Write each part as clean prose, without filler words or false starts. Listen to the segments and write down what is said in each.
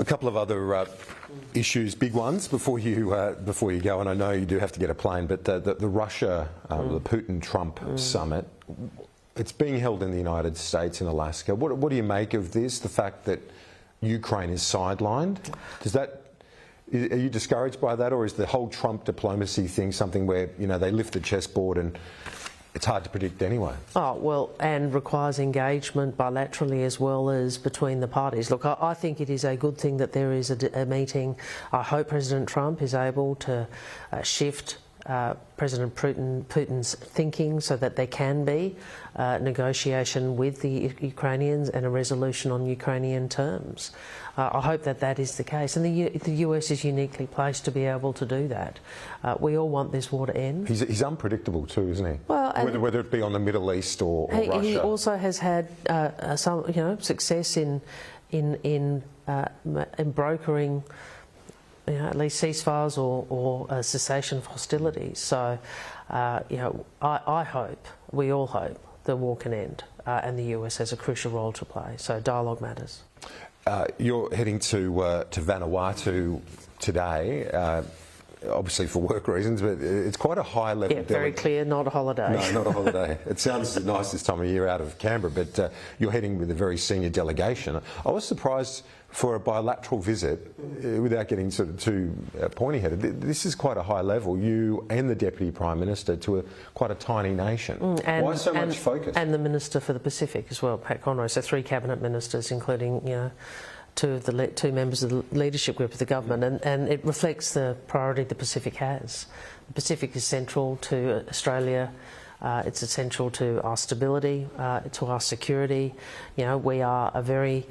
A couple of other issues, big ones, before you go, and I know you do have to get a plane, but the Russia, the Putin-Trump summit, it's being held in the United States in Alaska. What do you make of this, the fact that Ukraine is sidelined? Are you discouraged by that, or is the whole Trump diplomacy thing something where, you know, they lift the chessboard and it's hard to predict anyway? Oh, well, and requires engagement bilaterally as well as between the parties. Look, I think it is a good thing that there is a meeting. I hope President Trump is able to shift President Putin's thinking so that there can be negotiation with the Ukrainians and a resolution on Ukrainian terms. I hope that that is the case, and the US is uniquely placed to be able to do that. We all want this war to end. He's unpredictable too, isn't he? Well, whether it be on the Middle East or Russia. He also has had some, success in brokering, at least ceasefires or a cessation of hostilities. So, I hope, we all hope, the war can end, and the US has a crucial role to play. So dialogue matters. You're heading to Vanuatu today, obviously for work reasons, but it's quite a high level. Yeah, very clear, not a holiday. No, not a holiday. It sounds nice this time of year out of Canberra, but you're heading with a very senior delegation. I was surprised for a bilateral visit, without getting sort of too pointy-headed. This is quite a high level. You and the Deputy Prime Minister to quite a tiny nation. Why so much focus? And the Minister for the Pacific as well, Pat Conroy. So 3 cabinet ministers, including two members of the leadership group of the government, and it reflects the priority the Pacific has. The Pacific is central to Australia. It's essential to our stability, to our security. We are a very,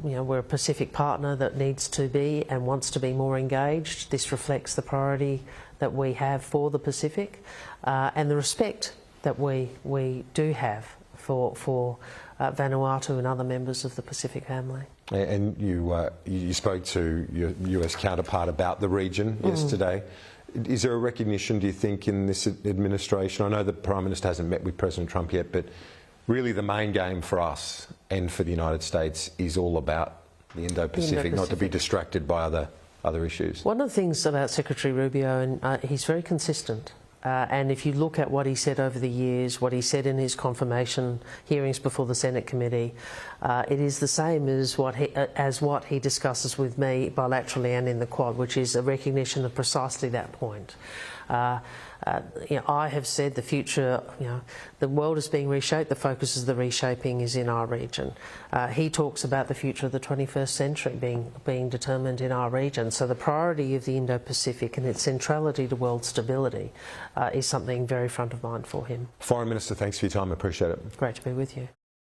we're a Pacific partner that needs to be and wants to be more engaged. This reflects the priority that we have for the Pacific, and the respect that we do have for Vanuatu and other members of the Pacific family. And you spoke to your US counterpart about the region yesterday. Is there a recognition, do you think, in this administration? I know the Prime Minister hasn't met with President Trump yet, but really the main game for us and for the United States is all about the Indo-Pacific, not to be distracted by other issues. One of the things about Secretary Rubio, and he's very consistent. And if you look at what he said over the years, what he said in his confirmation hearings before the Senate committee, it is the same as what he discusses with me bilaterally and in the Quad, which is a recognition of precisely that point. I have said the future, the world is being reshaped, the focus of the reshaping is in our region. He talks about the future of the 21st century being determined in our region. So the priority of the Indo-Pacific and its centrality to world stability is something very front of mind for him. Foreign Minister, thanks for your time. I appreciate it. Great to be with you.